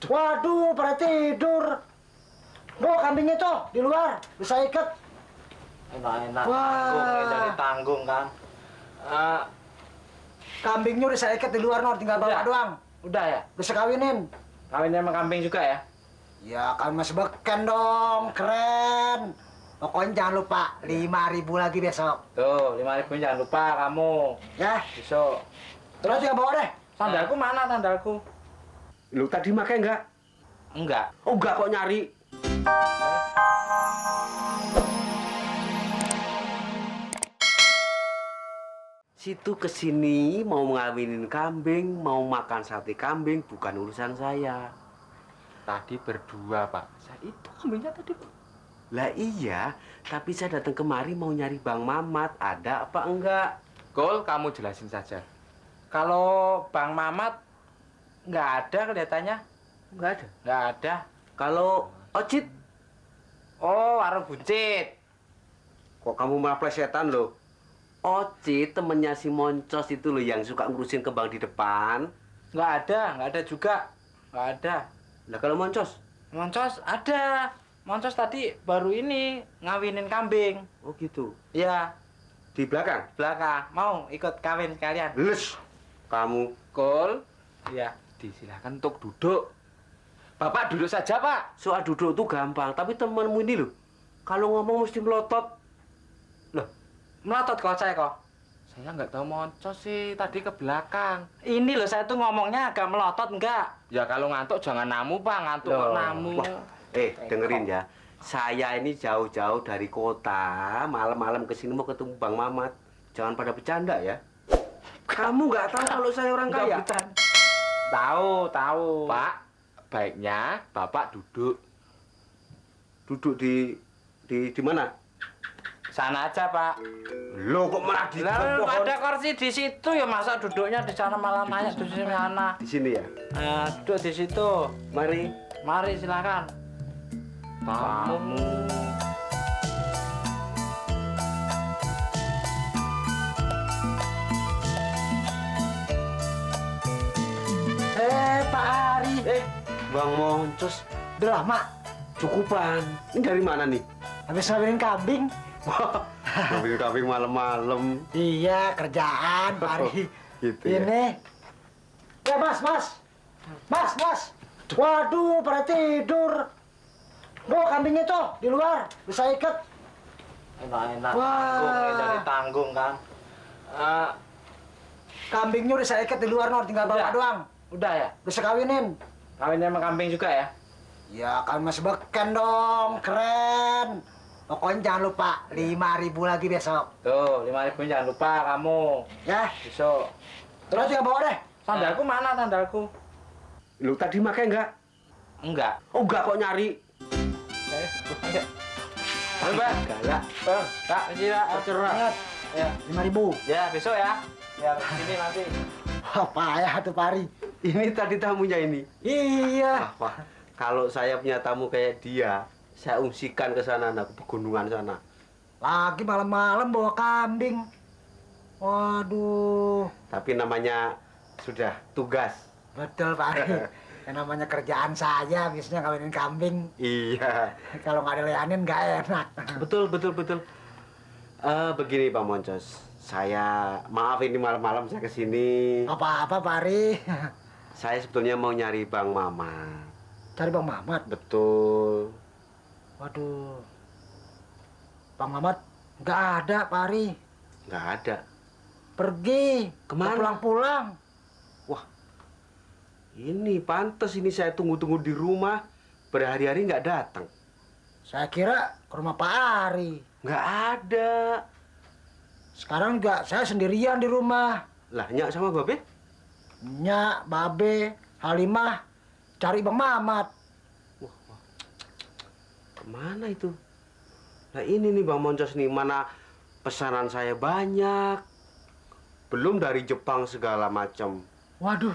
Waduh, pada tidur. Bawa kambingnya tuh di luar, bisa ikat. Enak-enak, Wah. dari tanggung kan. Kambingnya udah saya ikat di luar, Nor, tinggal bawa Udah. doang. Udah ya? Bisa kawinin. Kawinnya sama kambing juga ya? Ya, kan masih beken dong, keren. Pokoknya jangan lupa 5.000 lagi besok. Tuh, 5.000 jangan lupa kamu. Ya, Besok. terus tinggal bawa deh. Sandalku mana sandalku? Lu tadi makai enggak? Enggak. Oh enggak kok nyari. Situ kesini mau ngawinin kambing, mau makan sate kambing, bukan urusan saya. Tadi berdua, Pak. Itu kambingnya tadi, Pak. Lah iya, tapi saya datang kemari mau nyari Bang Mamat, ada apa enggak? Kol, kamu jelasin saja. Kalau Bang Mamat nggak ada kelihatannya. Enggak ada. Nggak ada. Kalau Ocit, Oh, warung buncit. kok kamu malah plesetan loh? Ocit temennya si Moncos itu loh yang suka ngurusin kembang di depan. Nggak ada juga. Nggak ada. Lah kalau Moncos? Moncos ada. Moncos tadi baru ini ngawinin kambing. Oh gitu. Ya, Di belakang? belakang. Mau ikut kawin sekalian? Les, kamu. Kol, ya, disilakan untuk duduk. Bapak duduk saja, Pak. Soal duduk tuh gampang, tapi temanmu ini loh, kalau ngomong mesti melotot. Loh, melotot kok saya kok. Saya nggak tahu Moncos sih, tadi ke belakang. Ini loh, saya tuh ngomongnya agak melotot enggak? Ya kalau ngantuk jangan namu, Pak. Ngantuk kok Loh. namu. Wah, dengerin ya. Saya ini jauh-jauh dari kota, malam-malam kesini mau ketemu Bang Mamat. Jangan pada bercanda ya. Kamu nggak tahu kalau saya orang Nggak kaya? bercanda. Tahu. Pak, baiknya Bapak duduk. Duduk di mana? Sana aja, Pak. Loh, kok malah di Lah, pohon? ada kursi di situ ya, masa duduknya di sana malah nanya di sini mana? Di sini ya. Nah, duduk di situ. Mari. Mari silakan. Kamu. Pak Ari. Bang Moncos, Udah lama cukupan. Ini dari mana nih? habis ngawinin kambing. Wah, ngambil kambing malam-malam. Iya, kerjaan, Pak Ari. Gitu ya. Ini. Ya, Mas. Mas. Waduh, pada tidur. Bawa kambingnya tuh di luar, bisa ikat. Enak-enak, Wah. dari tanggung kan. Kambingnya udah saya ikat di luar, Nor, tinggal bawa Udah. doang. Udah ya? Bisa kawinin. Kawinnya sama kambing juga ya? Ya, kan masih beken dong, keren. Pokoknya jangan lupa 5.000 lagi besok. Tuh, 5.000 jangan lupa kamu. Ya, Besok. terus tinggal bawa deh. Sandalku mana sandalku? Lu tadi makai enggak? Enggak. Oh enggak kok nyari. Ayo. Ayo, Mbak. Galak. Bang, Kak, sini, Cerah. Ingat, Ya. 5.000. Ya, besok ya. Ya, sini nanti. Apa ya tuh, Pak Ari? Ini tadi tamunya ini. Iya. Wah, kalau saya punya tamu kayak dia, saya ungsikan ke sana, ke pegunungan sana. Lagi malam-malam bawa kambing. Waduh. Tapi namanya sudah tugas. Betul, Pak Ari. Yang namanya kerjaan saya, biasanya kawinin kambing. Iya. Kalau nggak dilayanin nggak enak. Betul. Begini Pak Moncos, saya maaf ini malam-malam saya kesini. Apa-apa, Pak Ari. Saya sebetulnya mau nyari Bang Mamat. Cari Bang Mamat. Betul. Waduh. Bang Mamat nggak ada, Pak Ari. Nggak ada. Pergi. Kemana? Nggak pulang-pulang. Ini pantas ini saya tunggu-tunggu di rumah berhari-hari nggak datang. Saya kira ke rumah Pak Ari. Nggak ada. Sekarang juga saya sendirian di rumah. Lah, Nyak sama Babe? Nyak, Babe, Halimah cari Bang Mamat. Kemana itu? Nah ini nih Bang Moncos nih, mana pesanan saya banyak. Belum dari Jepang segala macam. Waduh,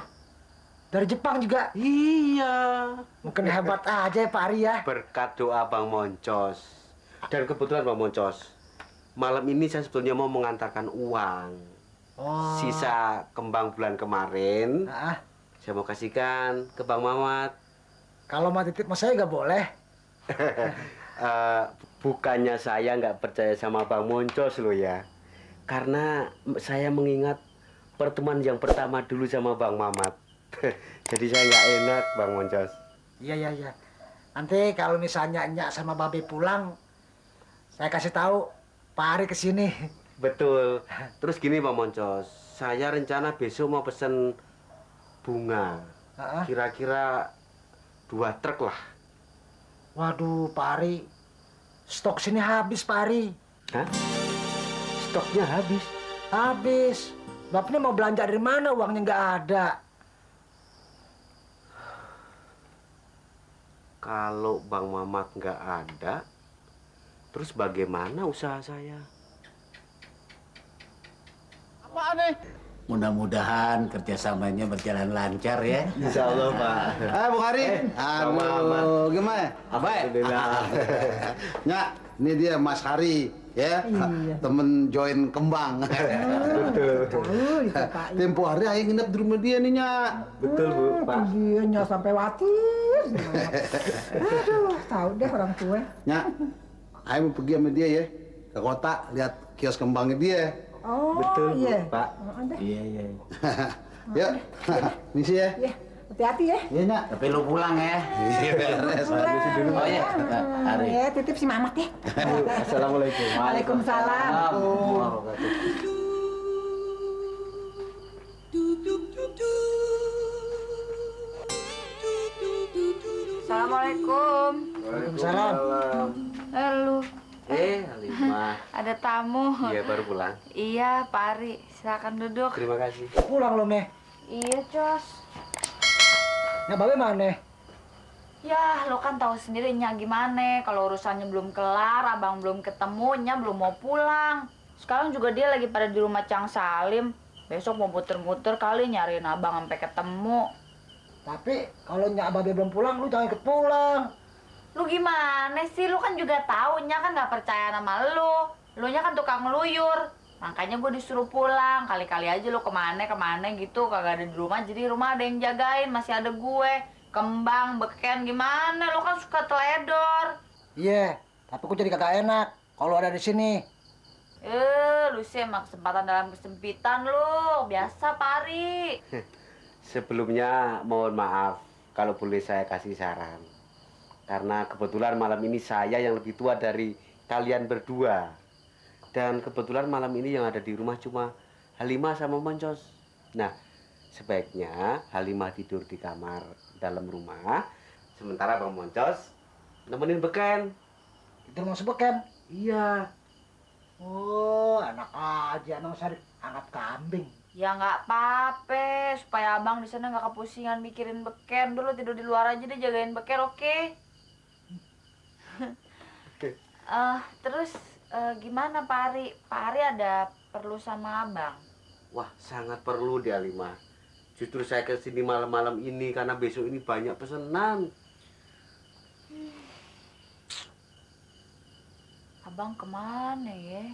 dari Jepang juga. Iya. Mungkin hebat aja ya Pak Ari ya. Berkat doa Bang Moncos. Dan kebetulan Bang Moncos, malam ini saya sebetulnya mau mengantarkan uang. Oh. Sisa kembang bulan kemarin, Ah, saya mau kasihkan ke Bang Mamat. Kalau mau titip sama saya nggak boleh. Eh, bukannya saya nggak percaya sama Bang Moncos loh ya. Karena saya mengingat pertemuan yang pertama dulu sama Bang Mamat. Jadi saya nggak enak, Bang Moncos. Iya, iya, iya. Nanti kalau misalnya Nyak sama Babe pulang, saya kasih tahu Pak Ari kesini. Betul. Terus gini Bang Moncos, saya rencana besok mau pesen bunga. Heeh. Kira-kira 2 truk lah. Waduh, Pak Ari, stok sini habis, Pak Ari. Hah? Stoknya habis. Habis. Bapaknya mau belanja dari mana? Uangnya nggak ada. Kalau Bang Mamat nggak ada, terus bagaimana usaha saya? Mudah-mudahan kerjasamanya berjalan lancar ya. Insya Allah Pak. Bung Hari. Bang Mamat. Gimana? Baik. Alhamdulillah. Nyak, ini dia Mas Hari ya. Temen join kembang. Betul. Tempo hari ayah nginep di rumah dia nih, Nyak. Betul Bu, Pak. Iya, Nyak sampai khawatir. Aduh, tahu deh orang tua. Nyak, ayah mau pergi sama dia ya ke kota lihat kios kembangnya dia. Oh, Betul Bu, iya. Pak. Ada. Iya. Yuk, misi ya. Iya, hati-hati ya. Iya, Nyak. Tapi lu pulang ya. Iya, beres. Oh iya, Hari. Ya, titip si Mamat ya. Assalamualaikum. Waalaikumsalam. Assalamualaikum. Waalaikumsalam. Halo. Halimah. Ada tamu. Iya, baru pulang. Iya, Pak Ari. Silakan duduk. Terima kasih. Pulang lo, Meh. Iya, Cos. Nah, Babe mana? Ya, lo kan tahu sendiri Nya gimana. Kalau urusannya belum kelar, abang belum ketemu, Nya belum mau pulang. Sekarang juga dia lagi pada di rumah Cang Salim. Besok mau muter-muter kali nyariin abang sampai ketemu. Tapi kalau Nyak Babe belum pulang, lu jangan ikut pulang. Lu gimana sih? Lu kan juga tahu Nya kan nggak percaya sama lu. Lu nya kan tukang ngeluyur. Makanya gue disuruh pulang. Kali-kali aja lu kemana gitu. Kagak ada di rumah. Jadi rumah ada yang jagain. Masih ada gue. Kembang, beken, gimana? Lu kan suka teledor. Iya, tapi aku jadi kagak enak kalau ada di sini. Lu sih emang kesempatan dalam kesempitan lu. Biasa, Pari. Sebelumnya mohon maaf kalau boleh saya kasih saran. Karena kebetulan malam ini saya yang lebih tua dari kalian berdua. Dan kebetulan malam ini yang ada di rumah cuma Halimah sama Moncos. Nah, sebaiknya Halimah tidur di kamar dalam rumah. Sementara Bang Moncos nemenin beken. Itu mau sebeken. Iya. Oh, enak aja nang sari anak kambing. Ya nggak apa-apa. Supaya abang di sana nggak kepusingan mikirin beken. Dulu tidur di luar aja deh jagain beken, oke? Terus gimana Pak Ari? Pak Ari ada perlu sama abang? Wah, sangat perlu di Halimah. Justru saya ke sini malam-malam ini karena besok ini banyak pesanan. Abang kemana ya?